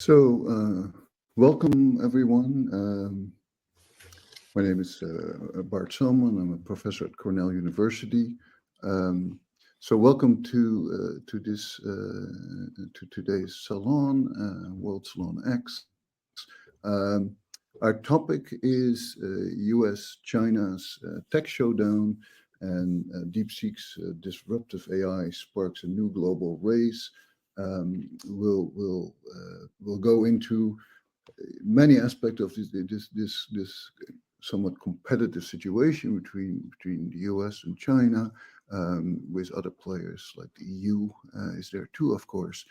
Welcome everyone. My name is Bart Selman. I'm a professor at Cornell University. Welcome to today's salon, World Salon X. Our topic is U.S.-China's tech showdown, and Deepseek's disruptive AI sparks a new global race. We'll go into many aspects of this somewhat competitive situation between the U.S. and China, with other players like the EU is there too, of course,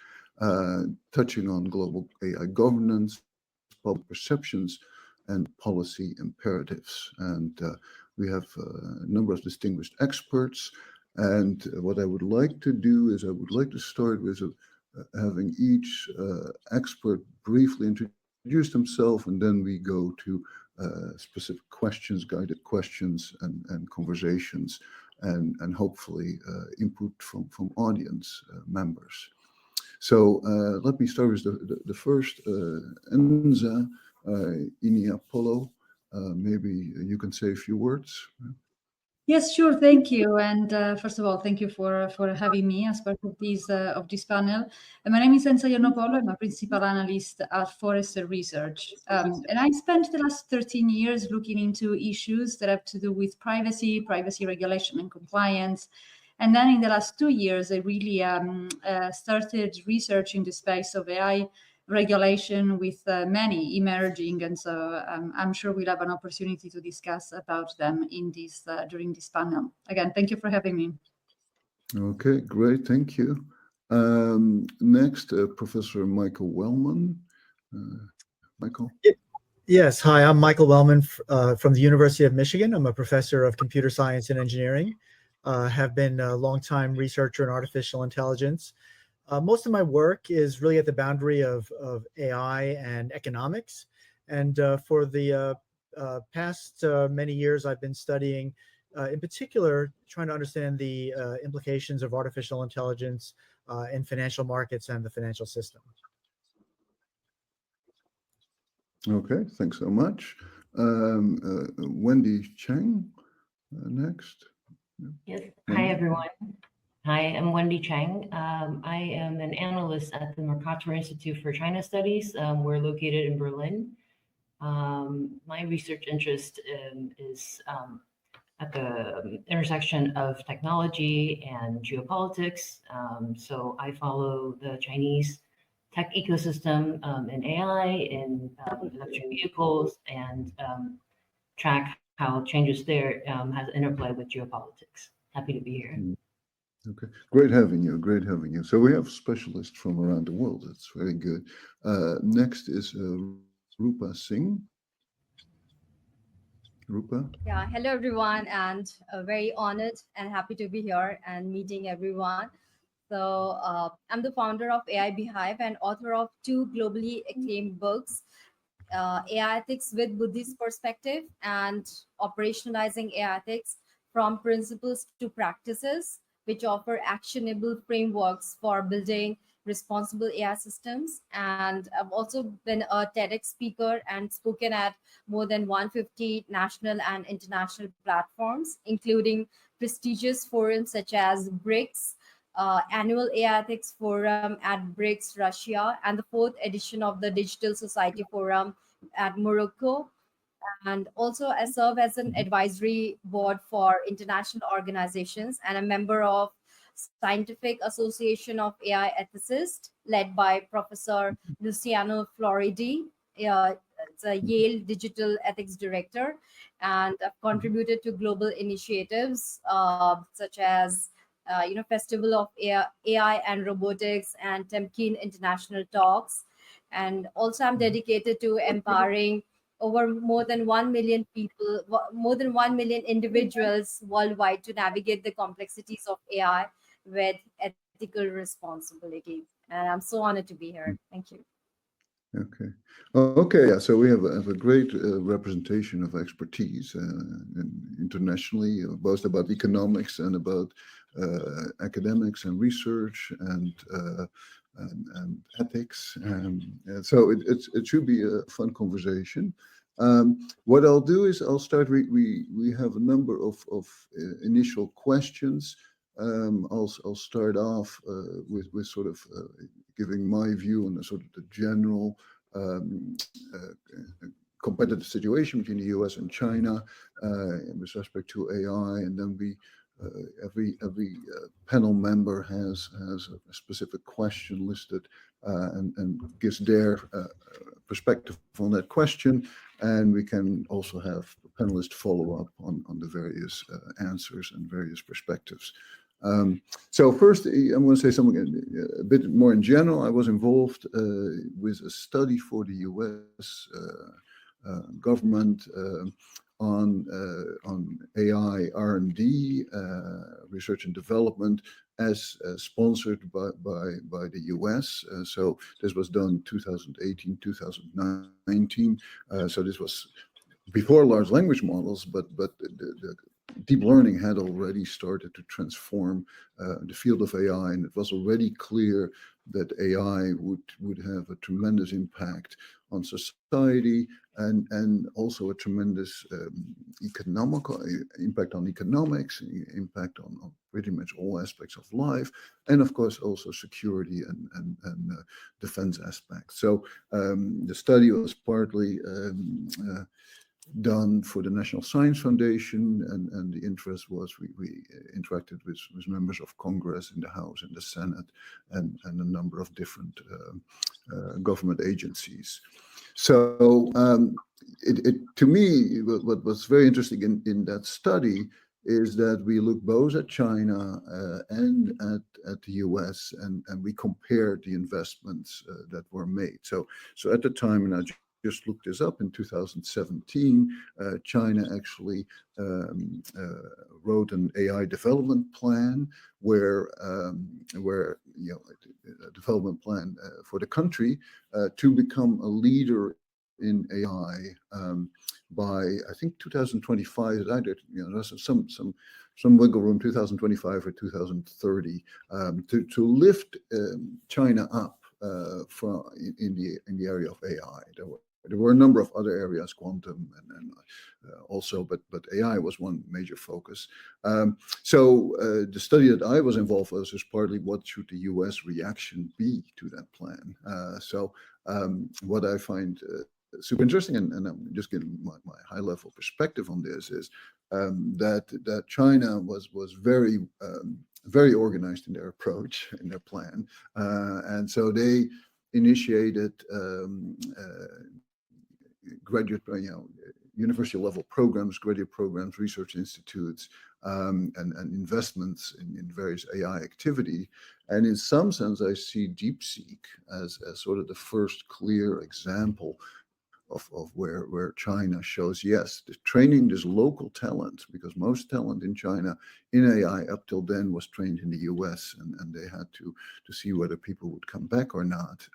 touching on global AI governance, public perceptions, and policy imperatives. And we have a number of distinguished experts. And what I would like to do is I would like to start with having each expert briefly introduce themselves, and then we go to specific questions, guided questions, and conversations, and hopefully input from audience members. So let me start with the first, Enza Iniapolo. Maybe you can say a few words. Yes, sure. Thank you. And first of all, thank you for having me as part of this panel. And my name is Enza Iniapolo. I'm a principal analyst at Forrester Research. And I spent the last 13 years looking into issues that have to do with privacy regulation and compliance. And then in the last 2 years, I really started researching the space of AI regulation with many emerging, and so I'm sure we'll have an opportunity to discuss about them in this during this panel. Again, thank you for having me. Okay, great, thank you. Next, Professor Michael Wellman. Michael? Yes, hi, I'm Michael Wellman from the University of Michigan. I'm a professor of computer science and engineering. Have been a longtime researcher in artificial intelligence. Most of my work is really at the boundary of AI and economics. And for the past many years, I've been studying, in particular, trying to understand the implications of artificial intelligence in financial markets and the financial system. Okay, thanks so much. Wendy Chang, next. Yes. Hi, everyone. Hi, I'm Wendy Chang. I am an analyst at the Mercator Institute for China Studies. We're located in Berlin. My research interest is at the intersection of technology and geopolitics. So I follow the Chinese tech ecosystem in AI, in electric vehicles, and track how changes there has interplay with geopolitics. Happy to be here. Okay, great having you. Great having you. So we have specialists from around the world. That's very good. Next is Rupa Singh. Rupa. Yeah, hello everyone, and very honored and happy to be here and meeting everyone. So I'm the founder of AI Beehive and author of 2 globally acclaimed books, AI Ethics with Buddhist Perspective and Operationalizing AI Ethics from Principles to Practices, which offer actionable frameworks for building responsible AI systems. And I've also been a TEDx speaker and spoken at more than 150 national and international platforms, including prestigious forums such as BRICS, Annual AI Ethics Forum at BRICS, Russia, and the 4th edition of the Digital Society Forum at Morocco. And also I serve as an advisory board for international organizations and a member of Scientific Association of AI Ethicists, led by Professor Luciano Floridi. It's a Yale Digital Ethics Director, and I've contributed to global initiatives such as Festival of AI and Robotics and Temkin International Talks. And also I'm dedicated to empowering over more than 1 million people, more than 1 million individuals worldwide to navigate the complexities of AI with ethical responsibility. And I'm so honored to be here. Thank you. Okay. Okay. Yeah. So we have a great representation of expertise internationally, both about economics and about academics and research and and ethics. And so it should be a fun conversation. What I'll do is I'll start. We have a number of initial questions. I'll start off with sort of giving my view on the sort of the general competitive situation between the US and China with respect to AI, and then every panel member has a specific question listed and gives their perspective on that question, and we can also have panelists follow up on the various answers and various perspectives. So first, I'm going to say something a bit more in general. I was involved with a study for the US government on AI R&D, research and development, as sponsored by the US. So this was done 2018, 2019. So this was before large language models, but the deep learning had already started to transform the field of AI, and it was already clear that AI would have a tremendous impact on society and also a tremendous economical impact on economics, impact on pretty much all aspects of life, and of course also security and defense aspects. So the study was partly done for the National Science Foundation, and the interest was we interacted with members of Congress in the House and the Senate and a number of different government agencies. So to me, what was very interesting in that study is that we look both at China and at the US, and we compared the investments that were made. So at the time, and I just looked this up, in 2017, China actually wrote an AI development plan where you know, a development plan for the country to become a leader in AI by, I think, 2025. Either, you know, there's some wiggle room, 2025 or 2030, to lift China up in the area of AI. There were a number of other areas, quantum and also, but AI was one major focus. So the study that I was involved with was partly what should the US reaction be to that plan. So what I find super interesting, and I'm just getting my high level perspective on this, is that China was very very organized in their approach, in their plan, and so they initiated graduate, university level programs, graduate programs, research institutes, and investments in various AI activity. And in some sense, I see Deepseek as sort of the first clear example of where China shows, yes, the training this local talent, because most talent in China in AI up till then was trained in the US, and they had to see whether people would come back or not.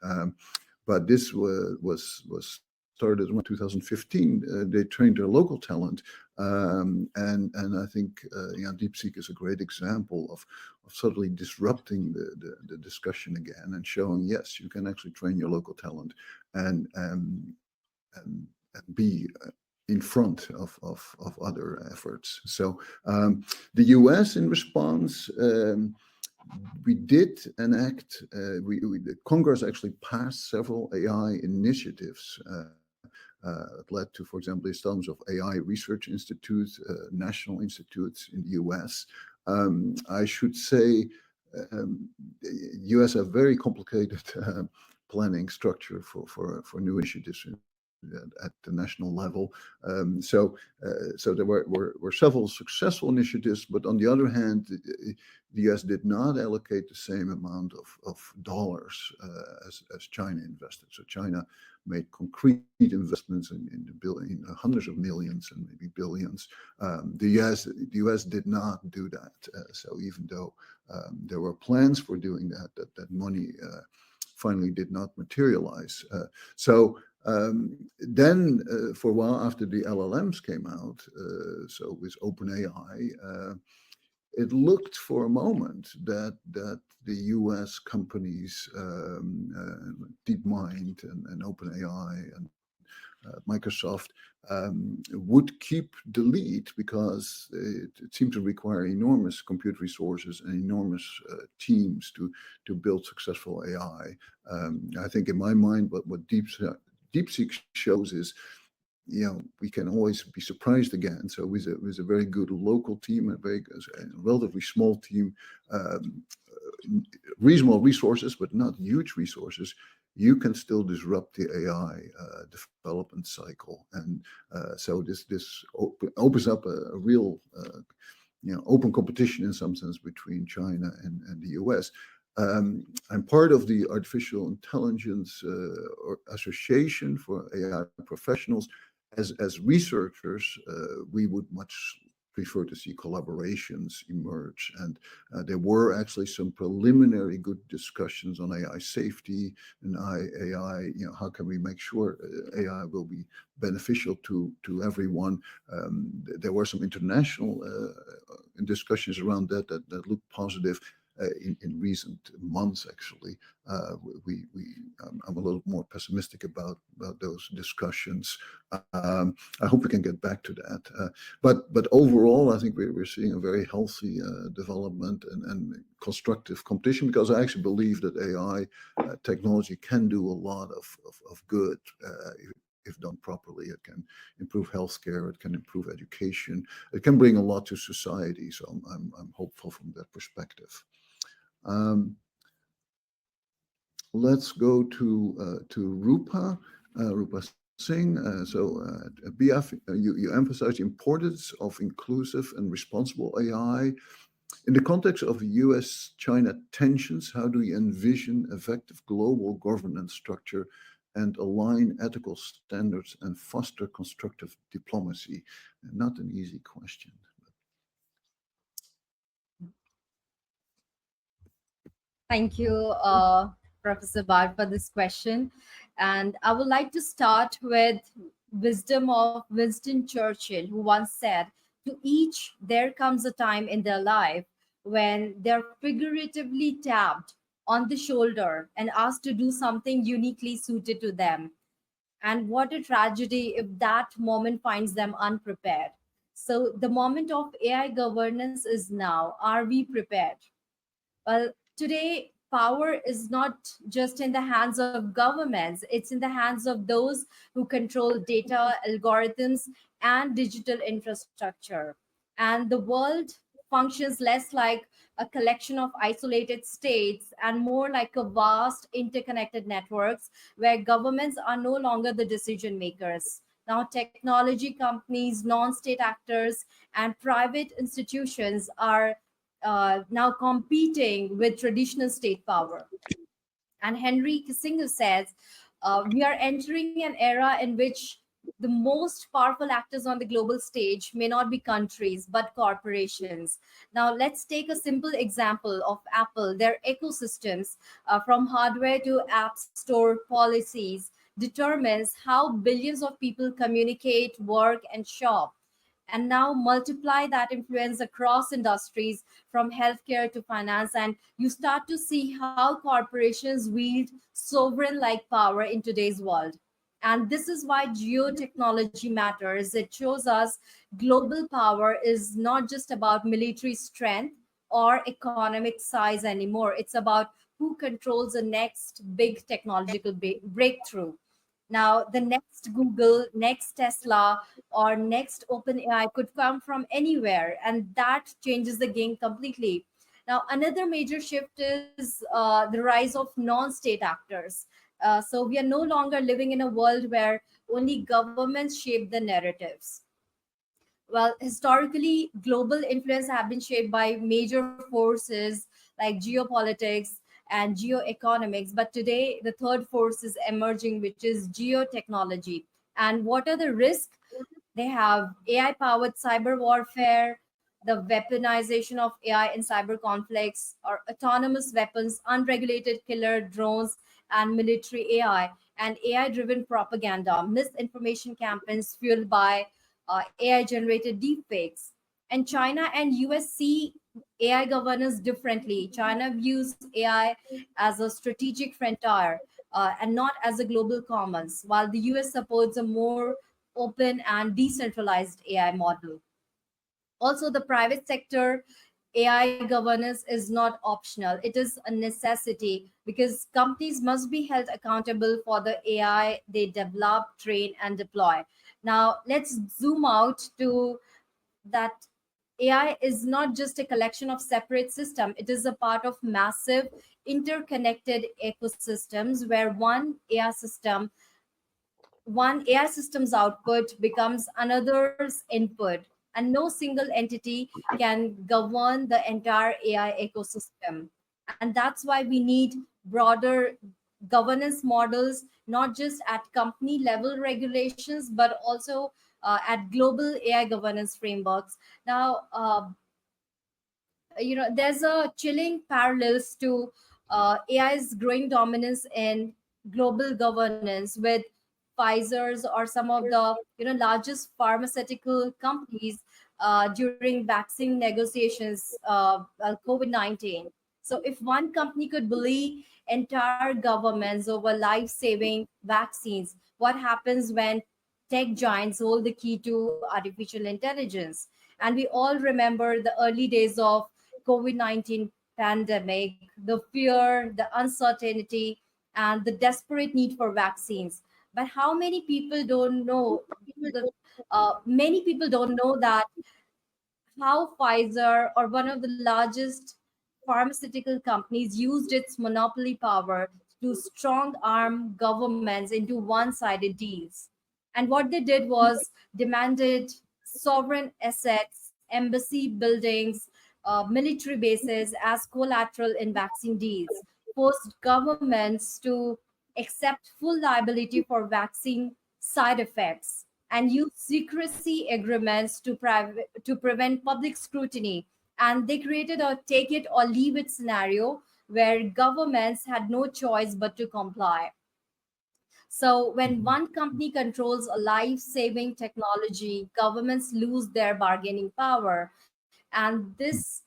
But this was started in 2015. They trained their local talent, and I think Deepseek is a great example of suddenly disrupting the discussion again and showing, yes, you can actually train your local talent and be in front of other efforts. So the US in response, we did enact, the Congress actually passed several AI initiatives. It led to, for example, the establishment of AI research institutes, national institutes in the US. I should say the US have very complicated planning structure for new initiatives at the national level. So there were several successful initiatives, but on the other hand, the US did not allocate the same amount of dollars as China invested. So China made concrete investments in hundreds of millions and maybe billions. The US did not do that. So even though there were plans for doing that money finally did not materialize. Then for a while after the LLMs came out, so with OpenAI, it looked for a moment that the U.S. companies, DeepMind and OpenAI and Microsoft, would keep the lead because it seemed to require enormous compute resources and enormous teams to build successful AI. I think in my mind, what Deepseek shows is, we can always be surprised again. So with a very good local team, a relatively small team, reasonable resources, but not huge resources, you can still disrupt the AI development cycle. And so this opens up a real open competition in some sense between China and the US. I'm part of the Artificial Intelligence Association for AI professionals. As researchers, we would much prefer to see collaborations emerge. And there were actually some preliminary good discussions on AI safety and AI, how can we make sure AI will be beneficial to everyone. There were some international discussions around that looked positive. In recent months, actually, I'm a little more pessimistic about those discussions. I hope we can get back to that. But overall, I think we're seeing a very healthy development and constructive competition, because I actually believe that AI technology can do a lot of good if done properly. It can improve healthcare, it can improve education, it can bring a lot to society. So I'm hopeful from that perspective. Let's go to Rupa Singh. At BF, you emphasize the importance of inclusive and responsible AI. In the context of US-China tensions, how do you envision effective global governance structure and align ethical standards and foster constructive diplomacy? Not an easy question. Thank you, Professor Bhatt, for this question. And I would like to start with wisdom of Winston Churchill, who once said, "To each there comes a time in their life when they're figuratively tapped on the shoulder and asked to do something uniquely suited to them. And what a tragedy if that moment finds them unprepared." So the moment of AI governance is now. Are we prepared? Well, today, power is not just in the hands of governments, it's in the hands of those who control data, algorithms, and digital infrastructure. And the world functions less like a collection of isolated states and more like a vast interconnected networks where governments are no longer the decision makers. Now, technology companies, non state actors, and private institutions are now competing with traditional state power. And Henry Kissinger says, we are entering an era in which the most powerful actors on the global stage may not be countries, but corporations. Now, let's take a simple example of Apple. Their ecosystems, from hardware to app store policies, determines how billions of people communicate, work, and shop. And now multiply that influence across industries from healthcare to finance, and you start to see how corporations wield sovereign like power in today's world. And this is why geotechnology matters. It shows us global power is not just about military strength or economic size anymore. It's about who controls the next big technological breakthrough. Now, the next Google, next Tesla, or next OpenAI could come from anywhere, and that changes the game completely. Now, another major shift is the rise of non-state actors. So we are no longer living in a world where only governments shape the narratives. Well, historically, global influence have been shaped by major forces like geopolitics and geoeconomics. But today, the third force is emerging, which is geotechnology. And what are the risks? They have AI powered cyber warfare, the weaponization of AI in cyber conflicts, or autonomous weapons, unregulated killer drones, and military AI, and AI driven propaganda, misinformation campaigns fueled by AI generated deepfakes. And China and US see AI governance differently. China views AI as a strategic frontier and not as a global commons, while the US supports a more open and decentralized AI model. Also, the private sector AI governance is not optional, it is a necessity because companies must be held accountable for the AI they develop, train, and deploy. Now, let's zoom out to that AI is not just a collection of separate systems, it is a part of massive interconnected ecosystems where one AI system's output becomes another's input, and no single entity can govern the entire AI ecosystem. And that's why we need broader governance models, not just at company level regulations, but also at global AI governance frameworks. Now, there's a chilling parallels to AI's growing dominance in global governance with Pfizer's or some of the largest pharmaceutical companies during vaccine negotiations, COVID-19. So if one company could bully entire governments over life-saving vaccines, what happens when tech giants hold the key to artificial intelligence? And we all remember the early days of COVID-19 pandemic, the fear, the uncertainty, and the desperate need for vaccines. But how many people don't know? Many people don't know that how Pfizer, or one of the largest pharmaceutical companies, used its monopoly power to strong arm governments into one-sided deals. And what they did was demanded sovereign assets, embassy buildings, military bases as collateral in vaccine deals, forced governments to accept full liability for vaccine side effects, and use secrecy agreements to prevent public scrutiny. And they created a take it or leave it scenario where governments had no choice but to comply. So, when one company controls a life saving technology, governments lose their bargaining power. And if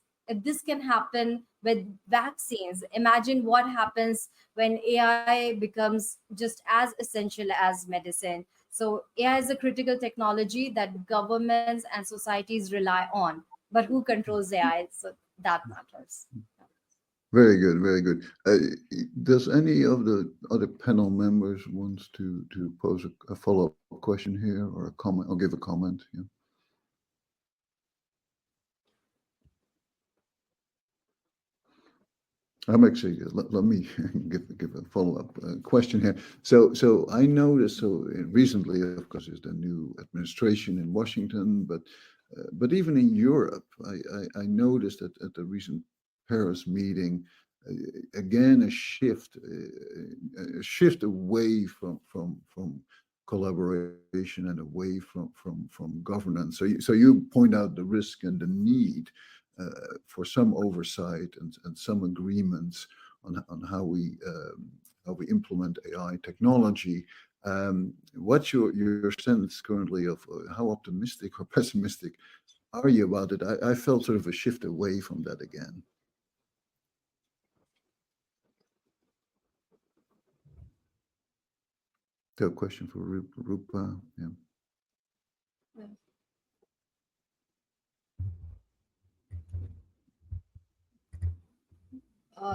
this can happen with vaccines, imagine what happens when AI becomes just as essential as medicine. So, AI is a critical technology that governments and societies rely on. But who controls AI? So, that matters. Very good, very good. Does any of the other panel members wants to pose a follow-up question here or a comment or give a comment? Yeah. I'm actually let me give a follow-up question here. So I noticed recently, of course, is the new administration in Washington, but even in Europe, I noticed that at the recent Paris meeting, again a shift away from collaboration and away from governance. So you point out the risk and the need for some oversight and some agreements on how we implement AI technology. What's your sense currently of how optimistic or pessimistic are you about it? I felt sort of a shift away from that again. So a question for Rupa. Yeah.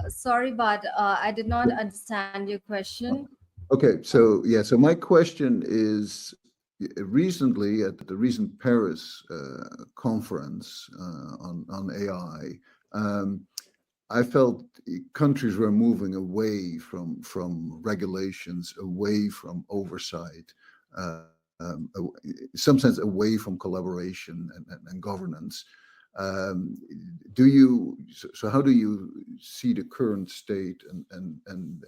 Sorry, but I did not understand your question. Okay, so yeah, so my question is, recently at the recent Paris conference on AI, I felt countries were moving away from regulations, away from oversight, in some sense away from collaboration and governance. So how do you see the current state and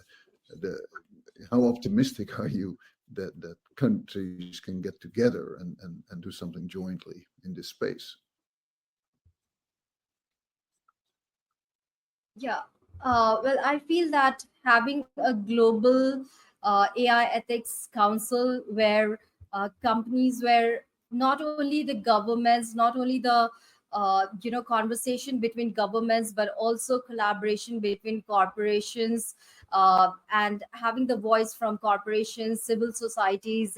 how optimistic are you that countries can get together and do something jointly in this space? Yeah. Well, I feel that having a global AI ethics council where companies, where not only the governments, not only the conversation between governments, but also collaboration between corporations, and having the voice from corporations, civil societies,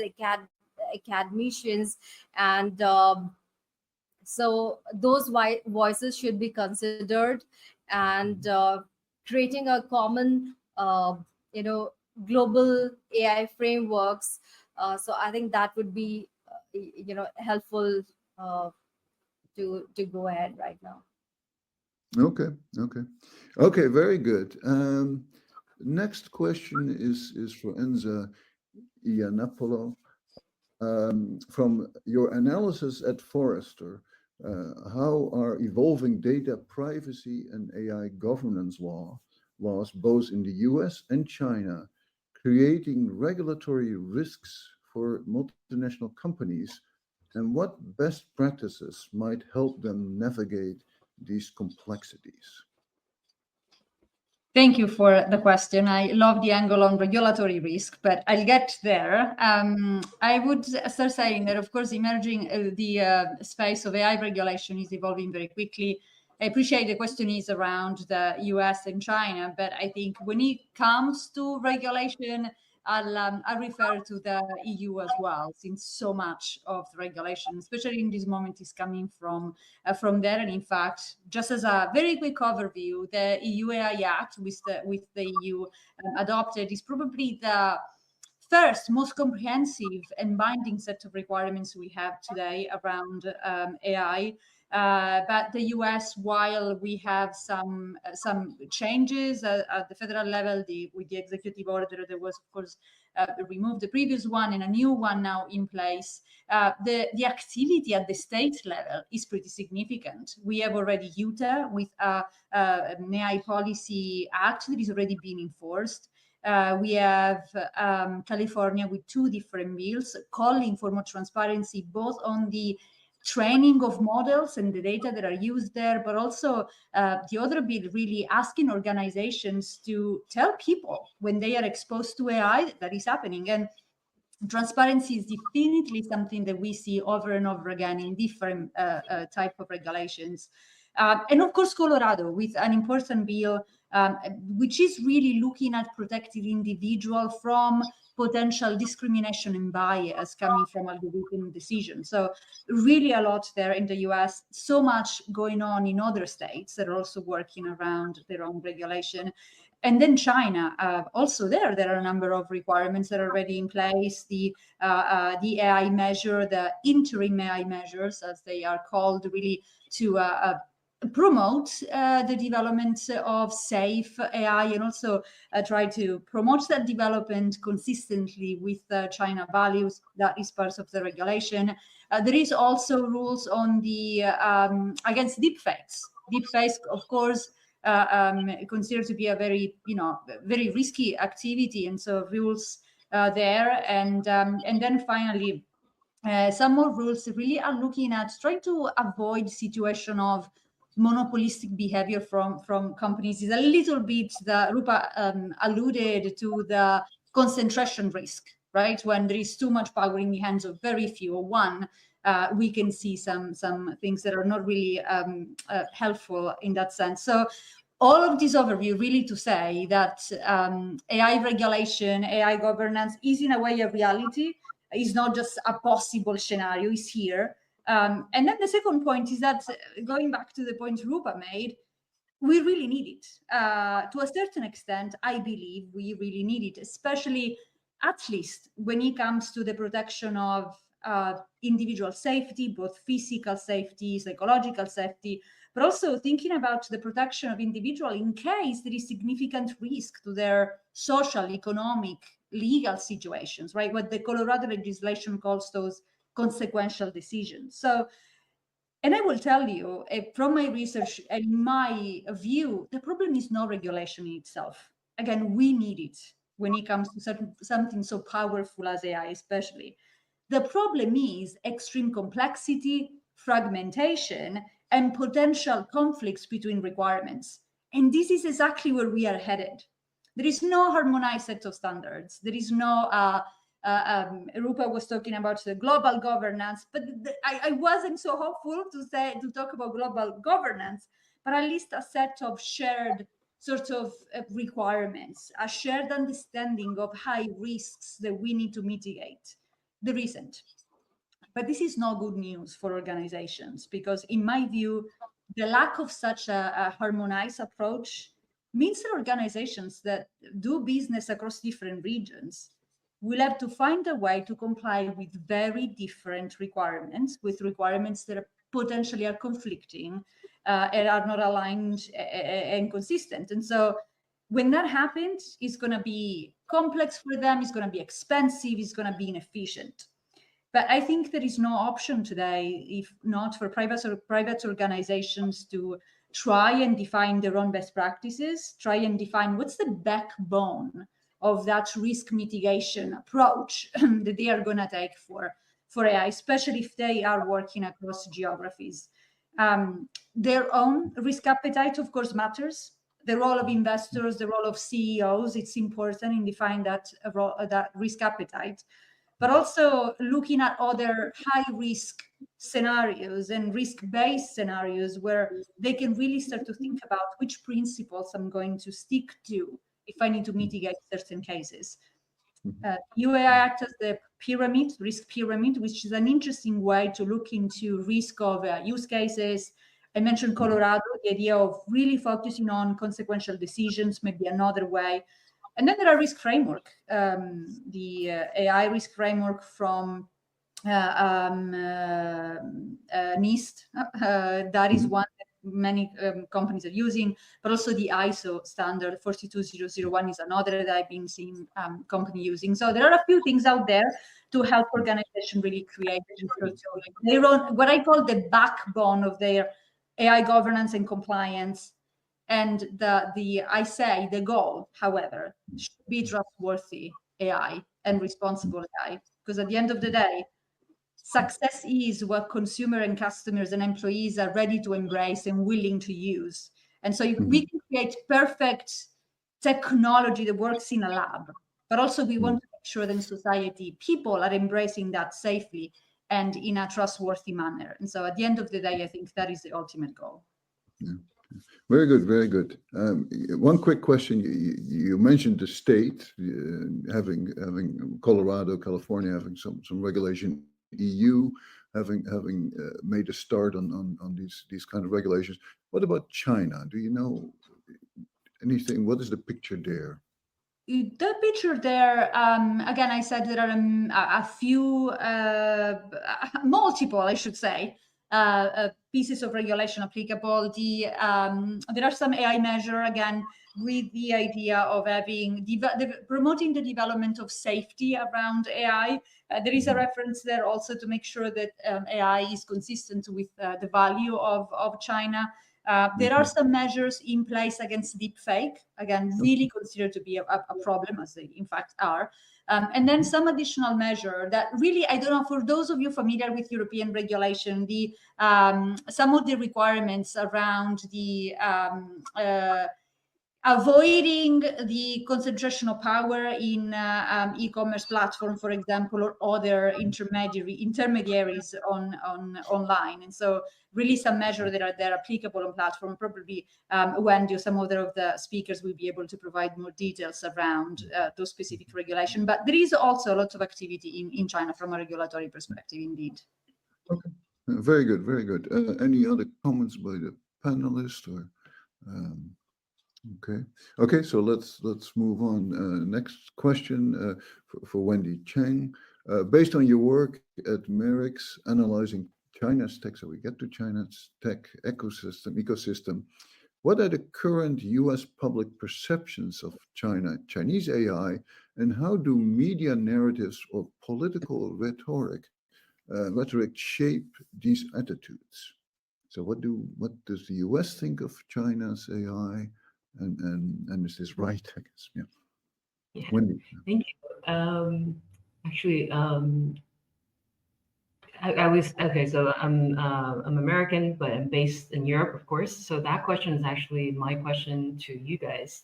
academicians, and so those voices should be considered, and creating a common, global AI frameworks. So I think that would be, helpful to go ahead right now. Okay, very good. Next question is for Enza Iannopoulos. From your analysis at Forrester, how are evolving data privacy and AI governance laws, both in the US and China, creating regulatory risks for multinational companies, and what best practices might help them navigate these complexities? Thank you for the question. I love the angle on regulatory risk, but I'll get there. I would start saying that, of course, emerging the space of AI regulation is evolving very quickly. I appreciate the question is around the US and China, but I think when it comes to regulation, I'll refer to the EU as well, since so much of the regulation, especially in this moment, is coming from there. And in fact, just as a very quick overview, the EU AI Act with the EU adopted is probably the first, most comprehensive and binding set of requirements we have today around AI. But the US, while we have some changes at the federal level, with the executive order, there was, of course, removed the previous one and a new one now in place. The activity at the state level is pretty significant. We have already Utah with an AI Policy Act that is already being enforced. We have California with 2 different bills calling for more transparency, both on the training of models and the data that are used there, but also the other bill really asking organizations to tell people when they are exposed to AI that is happening. And transparency is definitely something that we see over and over again in different type of regulations. And of course, Colorado with an important bill, which is really looking at protecting individual from potential discrimination and bias coming from algorithm decisions. So really a lot there in the US, so much going on in other states that are also working around their own regulation. And then China, also there are a number of requirements that are already in place. The AI measure, the interim AI measures, as they are called, really to promote the development of safe AI, and also try to promote that development consistently with China values. That is part of the regulation. There is also rules on the against deepfakes. Deepfakes, of course, considered to be a very very risky activity, and so rules there. And then finally, some more rules really are looking at trying to avoid situation of monopolistic behavior from companies. Is a little bit the Rupa alluded to the concentration risk, right? When there is too much power in the hands of very few or one, we can see some things that are not really helpful in that sense. So all of this overview really to say that AI regulation, AI governance is in a way a reality. It's not just a possible scenario, it's here. And then the second point is that, going back to the point Rupa made, we really need it. To a certain extent, I believe we really need it, especially at least when it comes to the protection of individual safety, both physical safety, psychological safety, but also thinking about the protection of individual in case there is significant risk to their social, economic, legal situations, right? What the Colorado legislation calls those consequential decisions. So, and I will tell you, from my research and my view, the problem is not regulation in itself. Again, we need it when it comes to something so powerful as AI, especially. The problem is extreme complexity, fragmentation, and potential conflicts between requirements. And this is exactly where we are headed. There is no harmonized set of standards. There is no Rupa was talking about the global governance, but I wasn't so hopeful to talk about global governance, but at least a set of shared sort of requirements, a shared understanding of high risks that we need to mitigate. There isn't. But this is not good news for organizations, because in my view, the lack of such a harmonized approach means that organizations that do business across different regions will have to find a way to comply with very different requirements, with requirements that potentially are conflicting and are not aligned and consistent. And so when that happens, it's going to be complex for them, it's going to be expensive, it's going to be inefficient. But I think there is no option today, if not for private organizations, to try and define their own best practices, try and define what's the backbone of that risk mitigation approach that they are going to take for AI, especially if they are working across geographies. Their own risk appetite, of course, matters. The role of investors, the role of CEOs, it's important in defining that risk appetite. But also looking at other high-risk scenarios and risk-based scenarios where they can really start to think about which principles I'm going to stick to if I need to mitigate certain cases. UAI acts as the pyramid, risk pyramid, which is an interesting way to look into risk of use cases. I mentioned Colorado, the idea of really focusing on consequential decisions, maybe another way. And then there are risk framework, the AI risk framework from NIST. That is one that many companies are using, but also the ISO standard 42001 is another that I've been seeing company using. So there are a few things out there to help organizations really create their own, what I call the backbone of their AI governance and compliance. And the goal, however, should be trustworthy AI and responsible AI, because at the end of the day, success is what consumer and customers and employees are ready to embrace and willing to use. And so we can create perfect technology that works in a lab, but also we want to make sure that in society, people are embracing that safely and in a trustworthy manner. And so at the end of the day, I think that is the ultimate goal. Yeah. Very good, very good. One quick question: you mentioned the state having Colorado, California having some regulation, EU having made a start on these kind of regulations. What about China? Do you know anything? What is the picture there? The picture there, again, I said there are a few, multiple, I should say, pieces of regulation applicable. There are some AI measure, again, with the idea of having promoting the development of safety around AI. There is a reference there also to make sure that AI is consistent with the value of China. There are some measures in place against deepfake, again, really considered to be a problem, as they in fact are. And then some additional measure that really, I don't know, for those of you familiar with European regulation, some of the requirements around the avoiding the concentration of power in e-commerce platform, for example, or other intermediaries online. And so really some measures that are there applicable on platform. Probably Wendy or some other of the speakers will be able to provide more details around those specific regulation. But there is also a lot of activity in China from a regulatory perspective, indeed. Okay, very good, very good. Any other comments by the panelists or? Okay. So let's move on. Next question for Wendy Chang. Based on your work at Merix analyzing China's tech, so we get to China's tech ecosystem. What are the current U.S. public perceptions of Chinese AI, and how do media narratives or political rhetoric shape these attitudes? So what does the U.S. think of China's AI? And is this right? I guess. Yeah. Wendy. Thank you. Actually, I was okay. So I'm American, but I'm based in Europe, of course. So that question is actually my question to you guys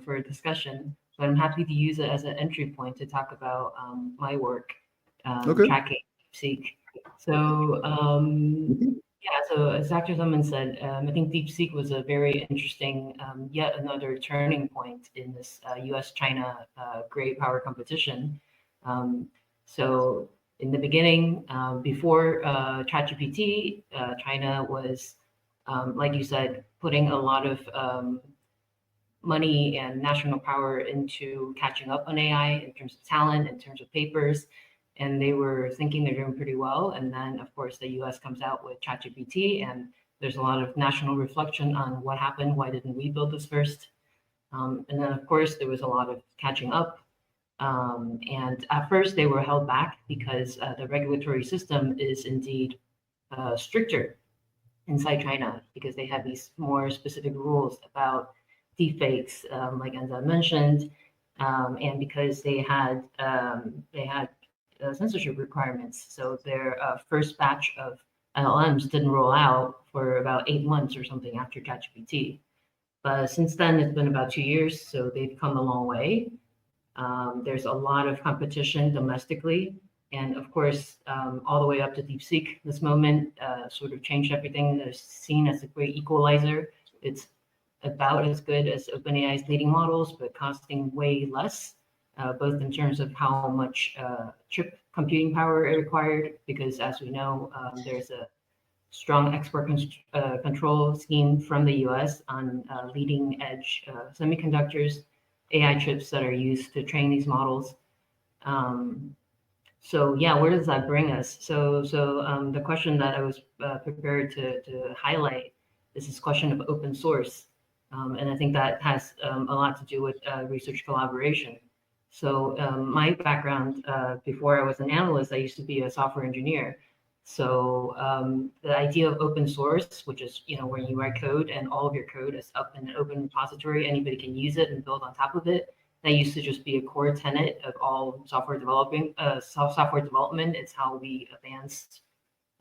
for a discussion. but I'm happy to use it as an entry point to talk about my work Okay. tracking Deepseek. So yeah, so as Dr. Lemon said, I think Deepseek was a very interesting, yet another turning point in this U.S.-China great power competition. So in the beginning, before ChatGPT, China was, like you said, putting a lot of money and national power into catching up on AI in terms of talent, in terms of papers, and they were thinking they're doing pretty well. And then, of course, the U.S. comes out with ChatGPT, and there's a lot of national reflection on what happened. Why didn't we build this first? And then, of course, there was a lot of catching up. And at first, they were held back because the regulatory system is indeed stricter inside China because they have these more specific rules about deepfakes, like Enza mentioned, and because they had censorship requirements. So their first batch of LLMs didn't roll out for about 8 months or something after ChatGPT. But since then, it's been about 2 years, so they've come a long way. There's a lot of competition domestically, and of course, all the way up to DeepSeek. This moment sort of changed everything. It's seen as a great equalizer. It's about as good as OpenAI's leading models, but costing way less, both in terms of how much chip computing power it required, because as we know, there's a strong export control scheme from the US on leading edge semiconductors, AI chips that are used to train these models. So yeah, where does that bring us? So the question that I was prepared to highlight is this question of open source. And I think that has a lot to do with research collaboration. So my background, before I was an analyst, I used to be a software engineer. So the idea of open source, which is, you know, where you write code and all of your code is up in an open repository, anybody can use it and build on top of it. That used to just be a core tenet of all software development. It's how we advanced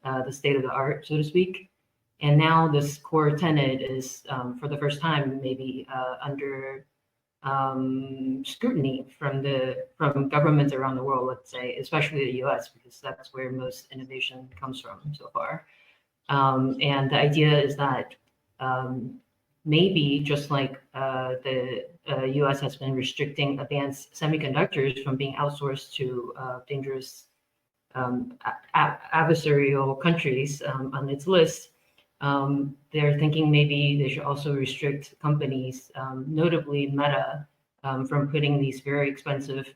the state of the art, so to speak. And now this core tenet is, for the first time, maybe under scrutiny from governments around the world, let's say, especially the US, because that's where most innovation comes from so far. And the idea is that maybe just like the US has been restricting advanced semiconductors from being outsourced to dangerous adversarial countries on its list, they're thinking maybe they should also restrict companies, notably Meta, from putting these very expensive,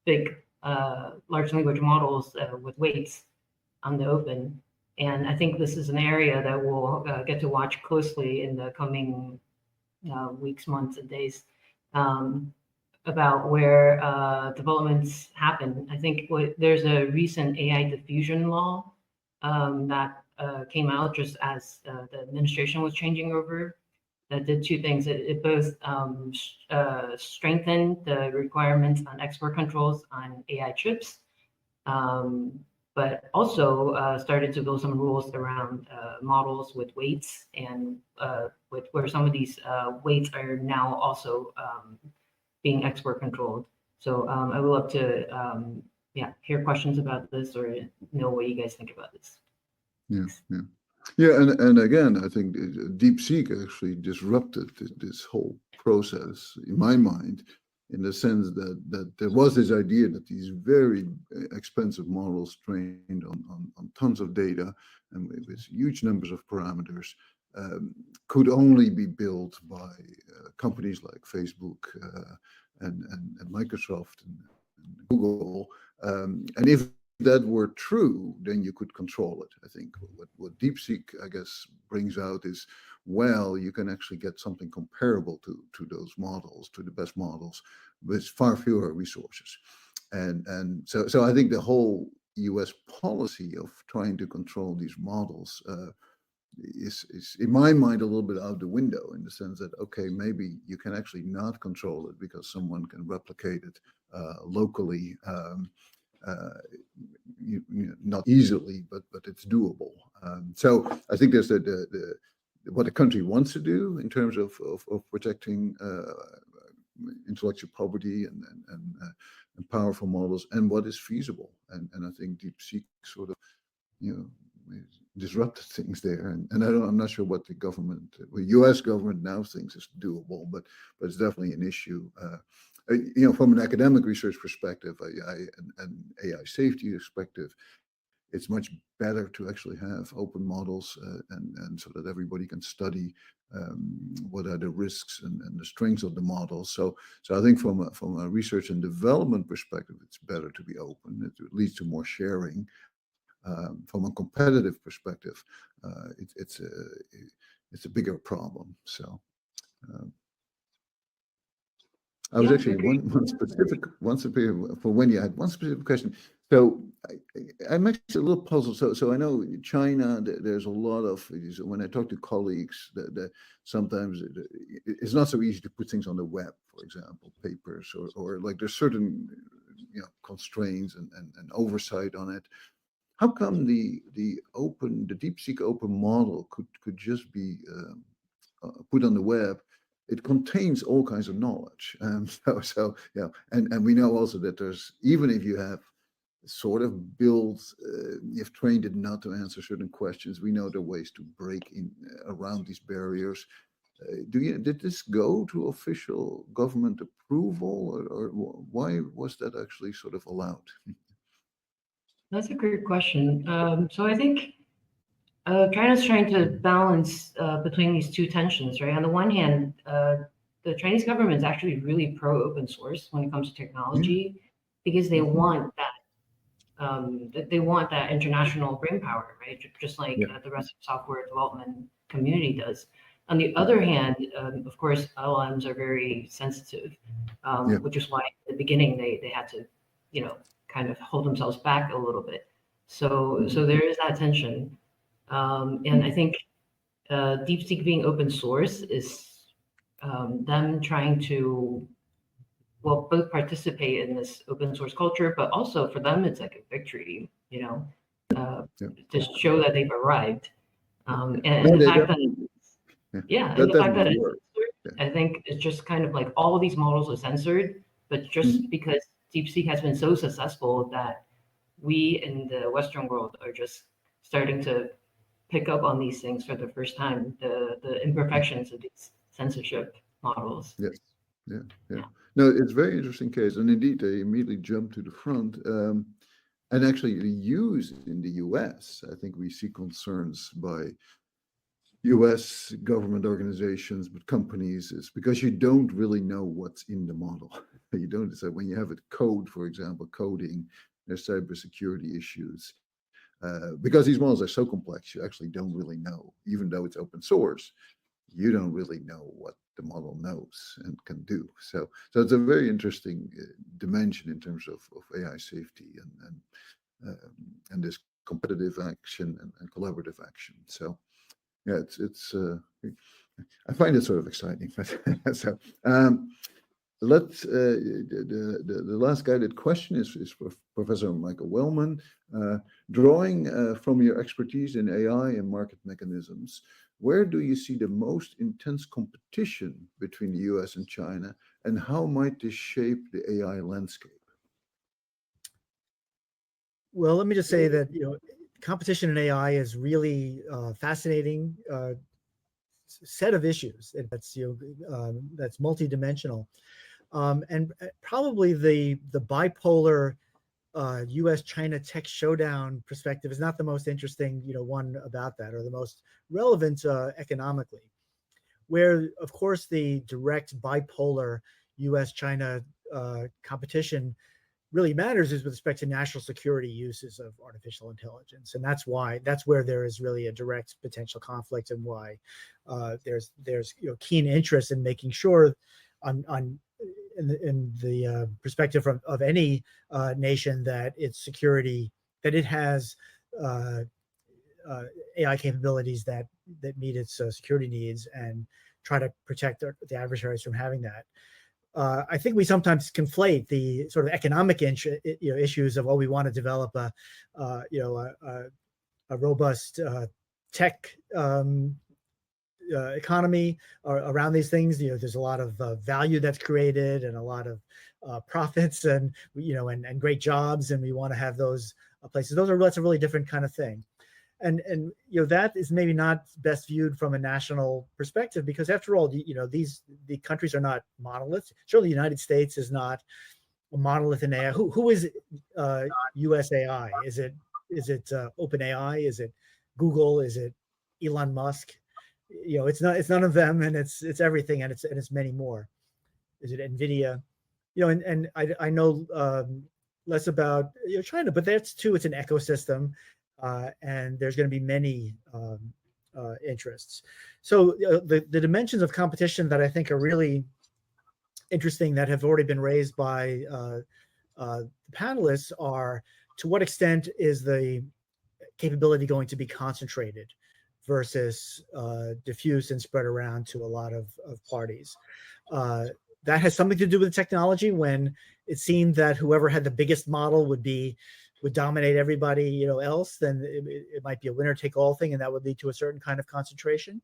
big, large language models with weights on the open. And I think this is an area that we'll get to watch closely in the coming weeks, months, and days about where developments happen. I think there's a recent AI diffusion law that came out just as the administration was changing over, that did two things. It both strengthened the requirements on export controls on AI chips, but also started to build some rules around models with weights and where some of these weights are now also being export controlled. So I would love to hear questions about this or know what you guys think about this. Yeah, and again, I think DeepSeek actually disrupted this whole process in my mind, in the sense that there was this idea that these very expensive models trained on tons of data and with huge numbers of parameters could only be built by companies like Facebook and Microsoft and Google. And if that were true, then you could control it. I think what DeepSeek, I guess, brings out is, well, you can actually get something comparable to those models, to the best models, with far fewer resources. And so I think the whole US policy of trying to control these models is in my mind a little bit out the window, in the sense that, okay, maybe you can actually not control it because someone can replicate it locally. Not easily, but it's doable. So I think there's what the country wants to do in terms of protecting intellectual property and powerful models, and what is feasible. And I think Deepseek sort of, disrupted things there. And I'm not sure what the U.S. government now thinks is doable, but it's definitely an issue. From an academic research perspective, and AI safety perspective, it's much better to actually have open models and so that everybody can study what are the risks and the strengths of the model. So I think from a research and development perspective, it's better to be open. It leads to more sharing. From a competitive perspective, it's a bigger problem. So I was actually one specific for Wendy. I had one specific question. So I'm actually a little puzzled. So I know China. There's a lot of, when I talk to colleagues, that sometimes it's not so easy to put things on the web, for example, papers or like there's certain constraints and oversight on it. How come the Deepseek open model could just be put on the web? It contains all kinds of knowledge, and we know also that there's, even if you have sort of built, you've trained it not to answer certain questions, we know there are ways to break in around these barriers. Did this go to official government approval, or why was that actually sort of allowed? That's a great question. So I think China's trying to balance between these two tensions, right? On the one hand, the Chinese government is actually really pro open source when it comes to technology, because they want that international brainpower, right? Just like the rest of the software development community does. On the other hand, of course, LLMs are very sensitive, which is why at the beginning they had to, kind of hold themselves back a little bit. So there is that tension. And I think Deepseek being open source is them trying to, both participate in this open source culture, but also for them, it's like a victory, to show that they've arrived. And the fact that, I think it's just kind of like all of these models are censored, but just because Deepseek has been so successful that we in the Western world are just starting to pick up on these things for the first time, the imperfections of these censorship models. Yes. Yeah. No, it's a very interesting case. And indeed, they immediately jumped to the front. And actually, the use in the US, I think we see concerns by US government organizations, but companies, is because you don't really know what's in the model. You don't. So when you have a code, for example, coding, there's cybersecurity issues. Because these models are so complex, you actually don't really know, even though it's open source, you don't really know what the model knows and can do. So it's a very interesting dimension in terms of AI safety and this competitive action and collaborative action. So yeah, it's I find it sort of exciting. So let's the last guided question is for Professor Michael Wellman. Drawing from your expertise in AI and market mechanisms, where do you see the most intense competition between the US and China, and how might this shape the AI landscape? Well, let me just say that competition in AI is really fascinating set of issues. That's that's multidimensional, and probably the bipolar U.S.-China tech showdown perspective is not the most interesting one about that, or the most relevant economically. Where of course the direct bipolar U.S.-China competition really matters is with respect to national security uses of artificial intelligence, and that's where there is really a direct potential conflict, and why there's keen interest in making sure in the perspective of any nation that its security, that it has AI capabilities that meet its security needs, and try to protect the adversaries from having that. I think we sometimes conflate the sort of economic issues of, we want to develop a robust tech economy around these things. There's a lot of value that's created and a lot of profits and and great jobs, and we want to have those places. That's a really different kind of thing. And that is maybe not best viewed from a national perspective, because after all, the countries are not monoliths. Surely the United States is not a monolith in AI. Who is US AI? Is it OpenAI? Is it Google? Is it Elon Musk? It's none of them, and it's everything, and it's many more. Is it NVIDIA? And I know less about China, but that's too. It's an ecosystem. And there's going to be many interests. So the dimensions of competition that I think are really interesting that have already been raised by the panelists are, to what extent is the capability going to be concentrated versus diffuse and spread around to a lot of parties? That has something to do with the technology. When it seemed that whoever had the biggest model would dominate everybody else, then it might be a winner take all thing, and that would lead to a certain kind of concentration.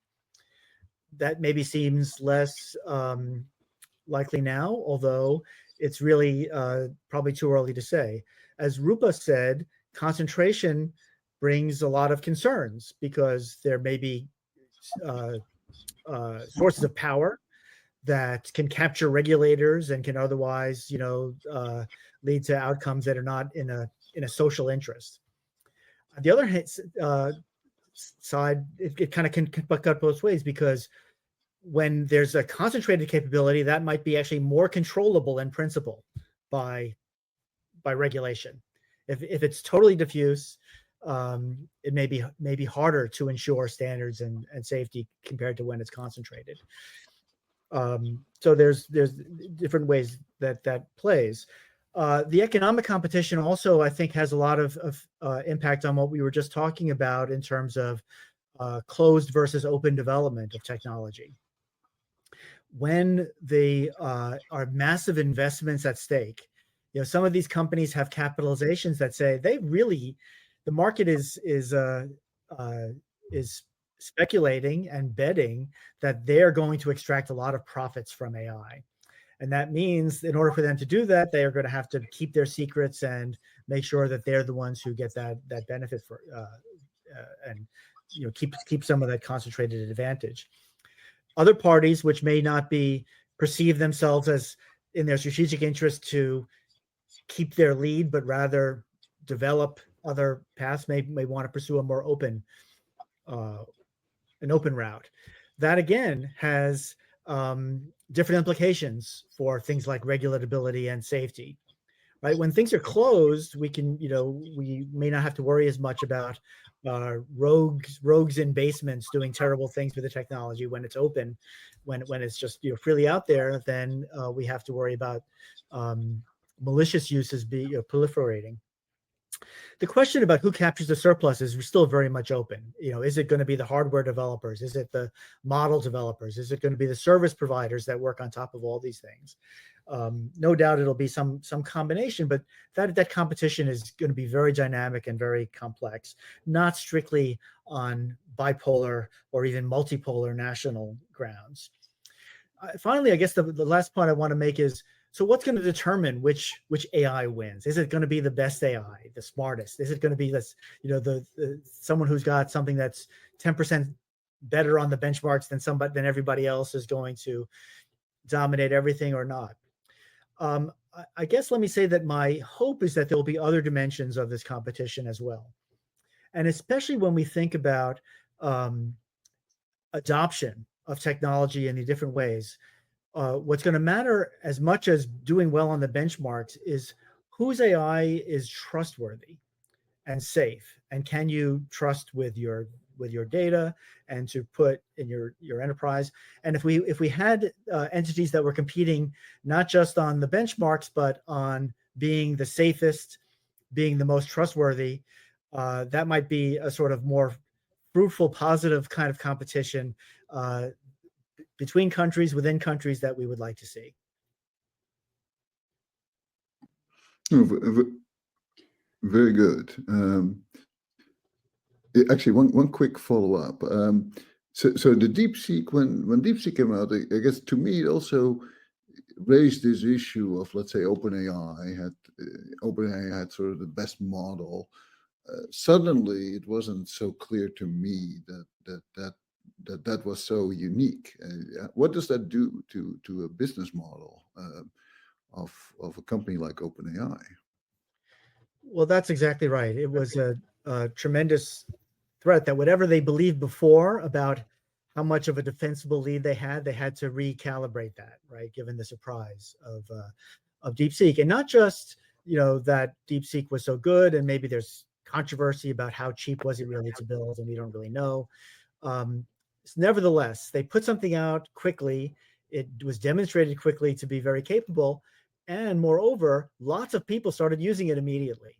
That maybe seems less likely now, although it's really probably too early to say. As Rupa said, concentration brings a lot of concerns, because there may be sources of power that can capture regulators and can otherwise lead to outcomes that are not in a social interest. On the other side, it kind of can cut both ways, because when there's a concentrated capability, that might be actually more controllable in principle by regulation. If it's totally diffuse, it may be harder to ensure standards and safety compared to when it's concentrated. So there's different ways that plays. The economic competition also, I think, has a lot of impact on what we were just talking about in terms of closed versus open development of technology. When they are massive investments at stake, some of these companies have capitalizations that say the market is speculating and betting that they're going to extract a lot of profits from AI. And that means in order for them to do that, they are going to have to keep their secrets and make sure that they're the ones who get that benefit for and keep some of that concentrated advantage. Other parties, which may not perceive themselves as in their strategic interest to keep their lead, but rather develop other paths, may want to pursue a more open route. That again has different implications for things like regulatability and safety. Right? When things are closed, we may not have to worry as much about rogues in basements doing terrible things with the technology. When it's open, when it's just freely out there, then we have to worry about malicious uses proliferating. The question about who captures the surplus is still very much open. Is it going to be the hardware developers? Is it the model developers? Is it going to be the service providers that work on top of all these things? No doubt it'll be some combination, but that competition is going to be very dynamic and very complex, not strictly on bipolar or even multipolar national grounds. Finally, I guess the last point I want to make is, so what's going to determine which AI wins? Is it going to be the best AI, the smartest? Is it going to be this, someone who's got something that's 10% better on the benchmarks than everybody else is going to dominate everything, or not? I guess let me say that my hope is that there will be other dimensions of this competition as well. And especially when we think about adoption of technology in the different ways, what's going to matter as much as doing well on the benchmarks is whose AI is trustworthy and safe, and can you trust with your data and to put in your enterprise. And if we had entities that were competing not just on the benchmarks, but on being the safest, being the most trustworthy, that might be a sort of more fruitful, positive kind of competition between countries, within countries, that we would like to see. Very good. Actually, one quick follow-up. So the DeepSeek, when DeepSeek came out, I guess to me it also raised this issue of, let's say, OpenAI had sort of the best model. Suddenly, it wasn't so clear to me that was so unique. What does that do to a business model of a company like OpenAI? Well, that's exactly right. It was a tremendous threat that whatever they believed before about how much of a defensible lead they had to recalibrate that, right? Given the surprise of DeepSeek, and not just that DeepSeek was so good, and maybe there's controversy about how cheap was it really to build, and we don't really know. Nevertheless, they put something out quickly. It was demonstrated quickly to be very capable, and moreover, lots of people started using it immediately.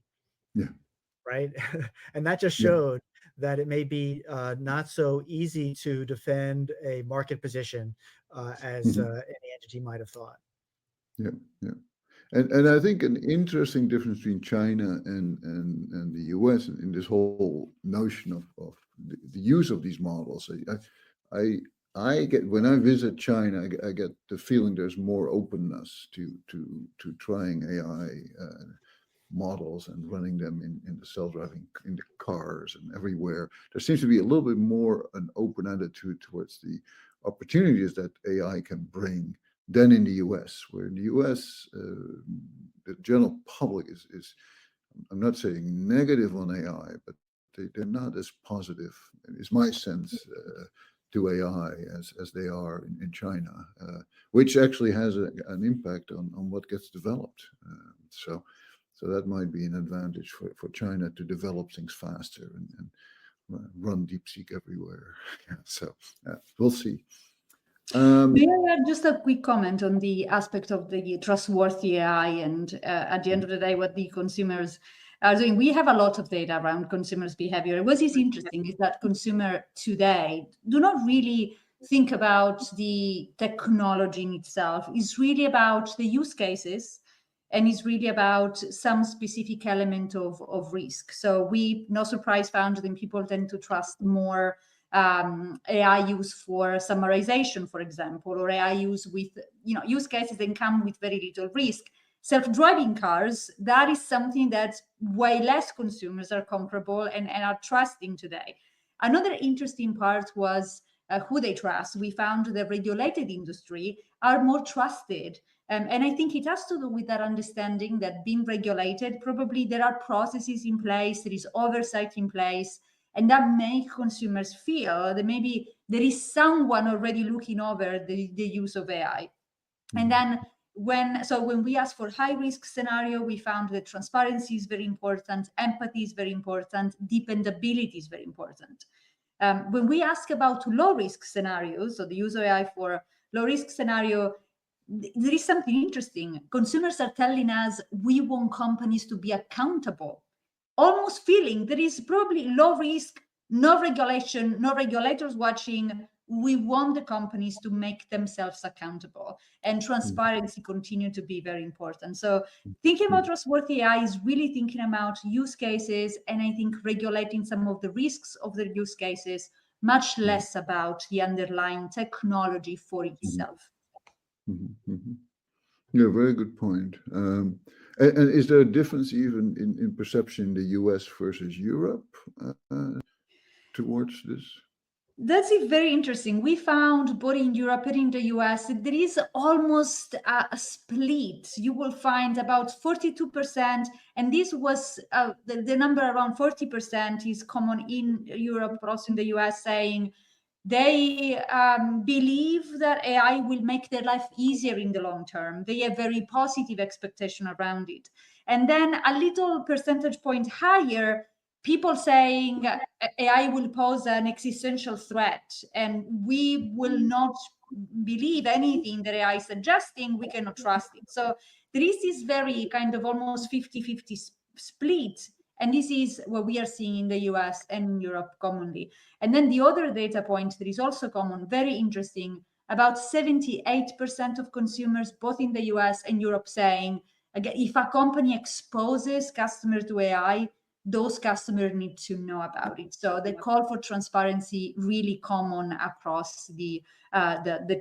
Yeah. Right, and that just showed that it may be not so easy to defend a market position as any entity might have thought. Yeah, yeah. And I think an interesting difference between China and the US in this whole notion of the use of these models. I get, when I visit China, I get the feeling there's more openness to trying AI models and running them in the self-driving, in the cars and everywhere. There seems to be a little bit more an open attitude towards the opportunities that AI can bring than in the US, where in the US, the general public is, I'm not saying negative on AI, but they're not as positive, is my sense, to AI as they are in China, which actually has an impact on what gets developed. So that might be an advantage for China to develop things faster and run DeepSeek everywhere. So we'll see. May I add just a quick comment on the aspect of the trustworthy AI and at the end of the day, what the consumers are doing? We have a lot of data around consumers' behavior. What is interesting is that consumer today do not really think about the technology in itself. It's really about the use cases, and it's really about some specific element of risk. So we, no surprise, found that people tend to trust more AI use for summarization, for example, or AI use with use cases that come with very little risk. Self-driving cars, that is something that way less consumers are comparable and are trusting today. Another interesting part was who they trust. We found the regulated industry are more trusted. And I think it has to do with that understanding that being regulated, probably there are processes in place, there is oversight in place, and that makes consumers feel that maybe there is someone already looking over the use of AI. And then when we ask for high risk scenario, we found that transparency is very important, empathy is very important, dependability is very important. When we ask about low risk scenarios, so the use of AI for low risk scenario, there is something interesting. Consumers are telling us we want companies to be accountable, almost feeling there is probably low risk, no regulation, no regulators watching. We want the companies to make themselves accountable, and transparency continue to be very important. So thinking about trustworthy AI is really thinking about use cases, and I think regulating some of the risks of the use cases, much less about the underlying technology for itself. Yeah, very good point. And is there a difference even in perception in the US versus Europe towards this? That's very interesting. We found both in Europe and in the US, there is almost a split. You will find about 42%, and this was the number around 40% is common in Europe, but also in the US, saying they believe that AI will make their life easier in the long term. They have very positive expectation around it. And then a little percentage point higher, people saying AI will pose an existential threat and we will not believe anything that AI is suggesting, we cannot trust it. So there is this very kind of almost 50-50 split. And this is what we are seeing in the US and in Europe commonly. And then the other data point that is also common, very interesting, about 78% of consumers, both in the US and Europe, saying, again, if a company exposes customers to AI, those customers need to know about it. So the call for transparency really common across the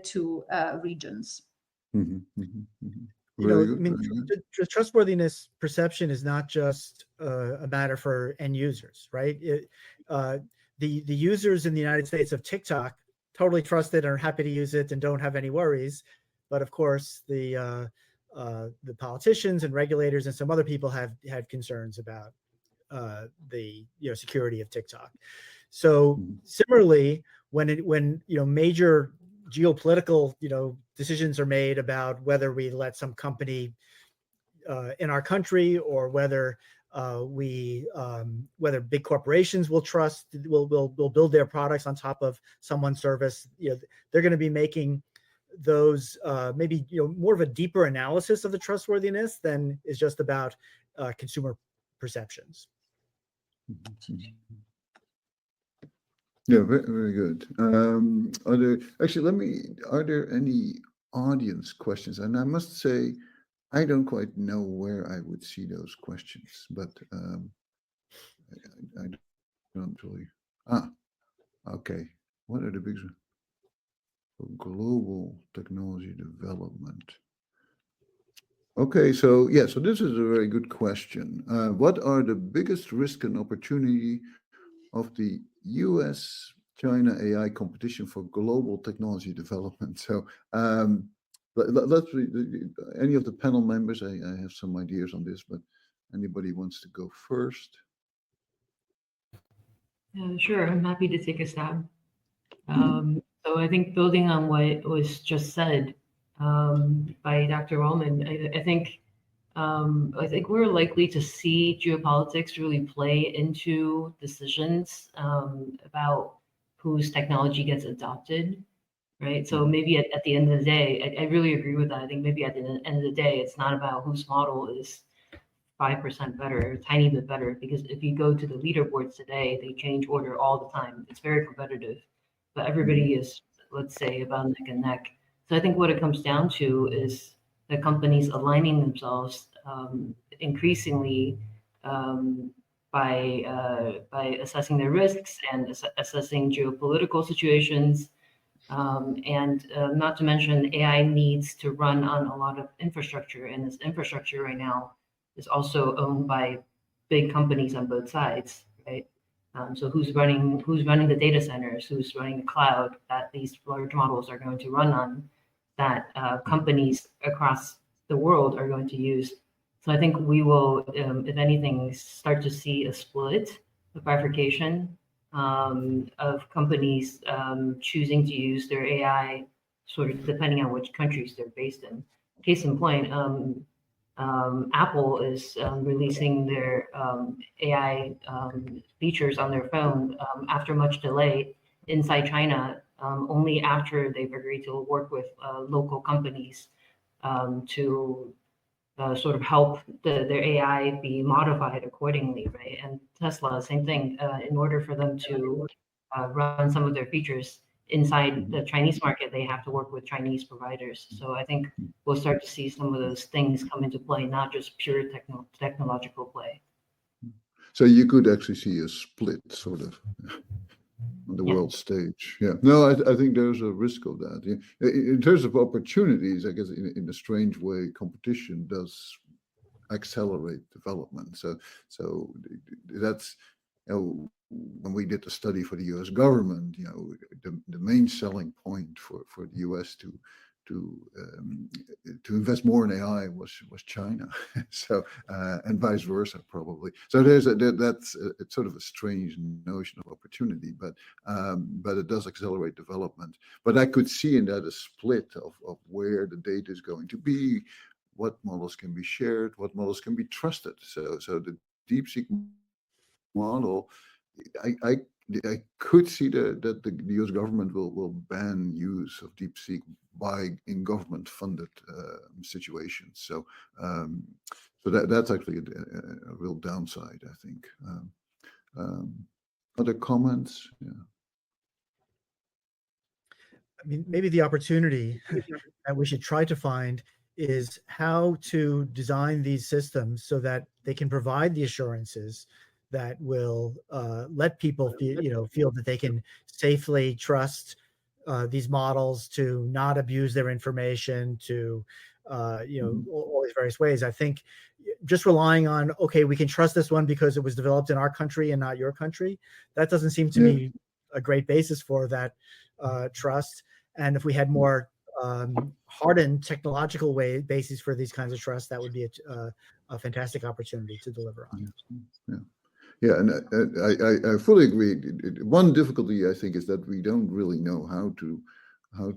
two regions. You know, I mean, trustworthiness perception is not just a matter for end users, right? The users in the United States of TikTok totally trust it and are happy to use it and don't have any worries. But of course, the politicians and regulators and some other people have had concerns about the security of TikTok. So similarly, when major geopolitical decisions are made about whether we let some company in our country, or whether whether big corporations will build their products on top of someone's service, they're going to be making those maybe more of a deeper analysis of the trustworthiness than is just about consumer perceptions. Yeah, very, very good. Are there any audience questions? And I must say, I don't quite know where I would see those questions, but I don't really. Okay. What are the big global technology development? Okay, so this is a very good question. What are the biggest risk and opportunity of the US-China AI competition for global technology development? So let's any of the panel members, I have some ideas on this, but anybody wants to go first? Sure, I'm happy to take a stab. So I think building on what was just said by Dr. Wellman, I think we're likely to see geopolitics really play into decisions about whose technology gets adopted, right? So maybe at the end of the day, I really agree with that. I think maybe at the end of the day, it's not about whose model is 5% better, a tiny bit better, because if you go to the leaderboards today, they change order all the time. It's very competitive, but everybody is, let's say, about neck and neck. So I think what it comes down to is the companies aligning themselves increasingly by assessing their risks and assessing geopolitical situations. And not to mention, AI needs to run on a lot of infrastructure, and this infrastructure right now is also owned by big companies on both sides, right? So who's running the data centers, who's running the cloud that these large models are going to run on, that companies across the world are going to use. So I think we will, if anything, start to see a split, a bifurcation of companies choosing to use their AI, sort of depending on which countries they're based in. Case in point, Apple is releasing their AI features on their phone after much delay inside China, only after they've agreed to work with local companies to sort of help their AI be modified accordingly, right? And Tesla, same thing. In order for them to run some of their features inside the Chinese market, they have to work with Chinese providers. So I think we'll start to see some of those things come into play, not just pure technological play. So you could actually see a split, sort of, on the world stage. Yeah. No, I think there's a risk of that. Yeah. In terms of opportunities, I guess in a strange way, competition does accelerate development. So that's, when we did the study for the U.S. government, the main selling point for the U.S. to invest more in AI was China. So and vice versa probably. So that's it's sort of a strange notion of opportunity, but it does accelerate development. But I could see in that a split of where the data is going to be, what models can be shared, what models can be trusted. So the Deepseek model, I could see that the U.S. government will ban use of Deepseek in government-funded situations. So that's actually a real downside, I think. Other comments? Yeah. I mean, maybe the opportunity that we should try to find is how to design these systems so that they can provide the assurances that will let people feel that they can safely trust these models to not abuse their information, to all these various ways. I think just relying on, okay, we can trust this one because it was developed in our country and not your country, that doesn't seem to me a great basis for that trust. And if we had more hardened technological bases for these kinds of trust, that would be a fantastic opportunity to deliver on. Yeah, and I fully agree. One difficulty, I think, is that we don't really know how to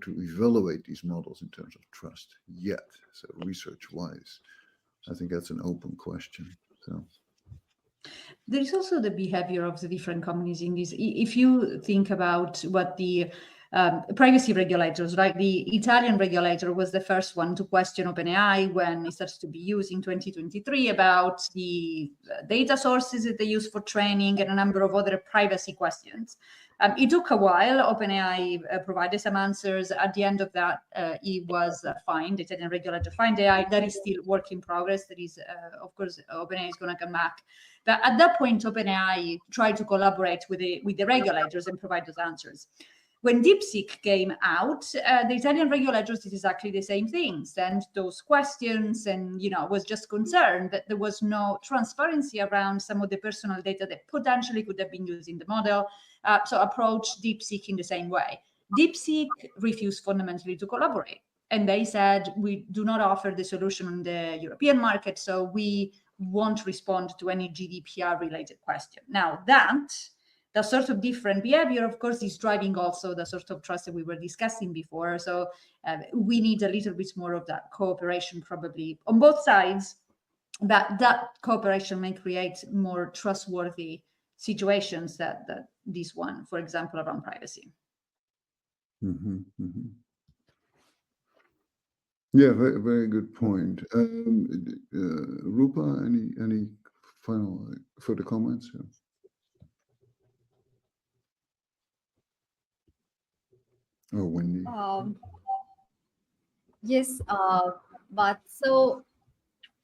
evaluate these models in terms of trust yet. So research-wise, I think that's an open question. So there is also the behavior of the different companies in this. If you think about what the privacy regulators, right? The Italian regulator was the first one to question OpenAI when it started to be used in 2023 about the data sources that they use for training and a number of other privacy questions. It took a while. OpenAI provided some answers. At the end of that, it was fined. The Italian regulator fined AI. That is still work in progress. That is, of course, OpenAI is going to come back. But at that point, OpenAI tried to collaborate with the regulators and provide those answers. When Deepseek came out, the Italian regulators did exactly the same thing, sent those questions, and was just concerned that there was no transparency around some of the personal data that potentially could have been used in the model. So approached Deepseek in the same way. Deepseek refused fundamentally to collaborate, and they said, we do not offer the solution on the European market, so we won't respond to any GDPR-related question. Now the sort of different behavior, of course, is driving also the sort of trust that we were discussing before. So we need a little bit more of that cooperation probably on both sides, but that cooperation may create more trustworthy situations that this one, for example, around privacy. Yeah, very, very good point. Rupa, any final further comments? Oh, Wendy. Yes, but so,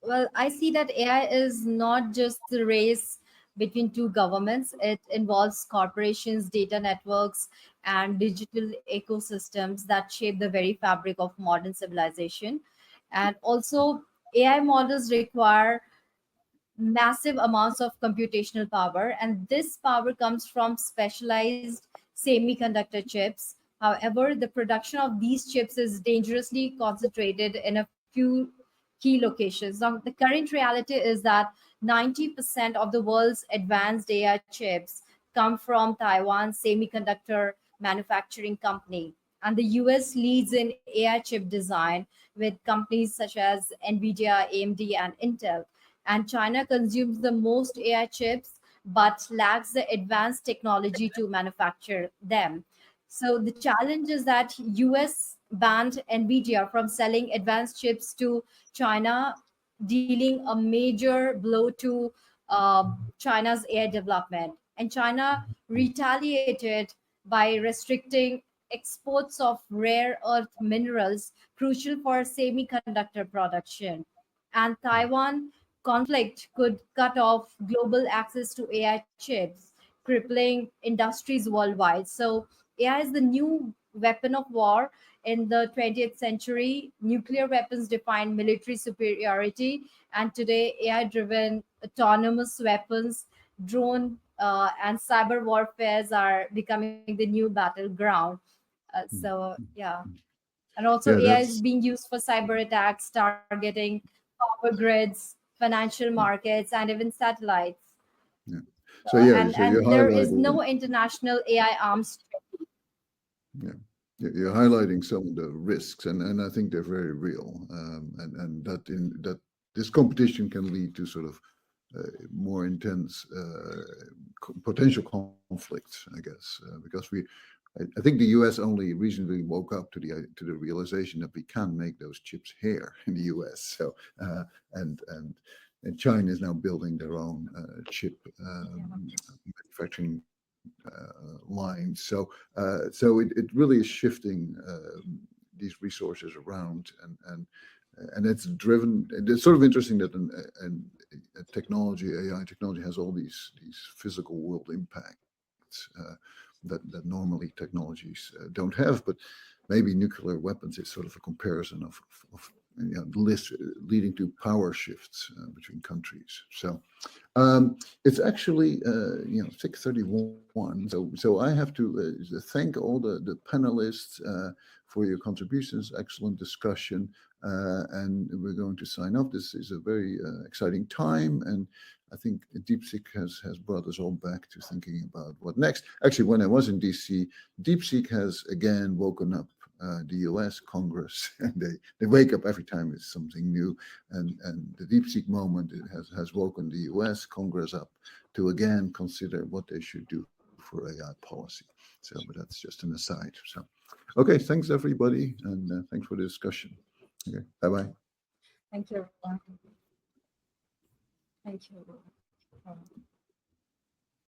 well, I see that AI is not just the race between two governments. It involves corporations, data networks, and digital ecosystems that shape the very fabric of modern civilization. And also, AI models require massive amounts of computational power, and this power comes from specialized semiconductor chips. However, the production of these chips is dangerously concentrated in a few key locations. Now, the current reality is that 90% of the world's advanced AI chips come from Taiwan Semiconductor Manufacturing Company, and the US leads in AI chip design with companies such as Nvidia, AMD, and Intel. And China consumes the most AI chips but lacks the advanced technology to manufacture them. So the challenge is that US banned Nvidia from selling advanced chips to China, dealing a major blow to China's AI development. And China retaliated by restricting exports of rare earth minerals crucial for semiconductor production. And Taiwan conflict could cut off global access to AI chips, crippling industries worldwide. So AI is the new weapon of war in the 20th century. Nuclear weapons define military superiority, and today AI-driven autonomous weapons, drone and cyber warfares are becoming the new battleground. So yeah, and also AI is being used for cyber attacks targeting power grids, financial markets, and even satellites. Yeah. So yeah, and so you're there is highlighting. no international AI arms treaty. Yeah, you're highlighting some of the risks, and I think they're very real, and that this competition can lead to sort of more intense potential conflicts, I guess, because I think the US only recently woke up to the realization that we can make those chips here in the US. So and China is now building their own chip manufacturing lines. So it really is shifting these resources around, and and it's driven. It's sort of interesting that a technology, AI technology, has all these physical world impacts that normally technologies don't have. But maybe nuclear weapons is sort of a comparison of leading to power shifts between countries. So it's actually 6:31. So I have to thank all the panelists for your contributions. Excellent discussion, and we're going to sign off. This is a very exciting time, and I think Deepseek has brought us all back to thinking about what next. Actually, when I was in DC, Deepseek has again woken up the US Congress, and they wake up every time it's something new. And the Deepseek moment has woken the US Congress up to again consider what they should do for AI policy. So, but that's just an aside. So, okay, thanks everybody, and thanks for the discussion. Okay, bye-bye. Thank you, everyone. Thank you.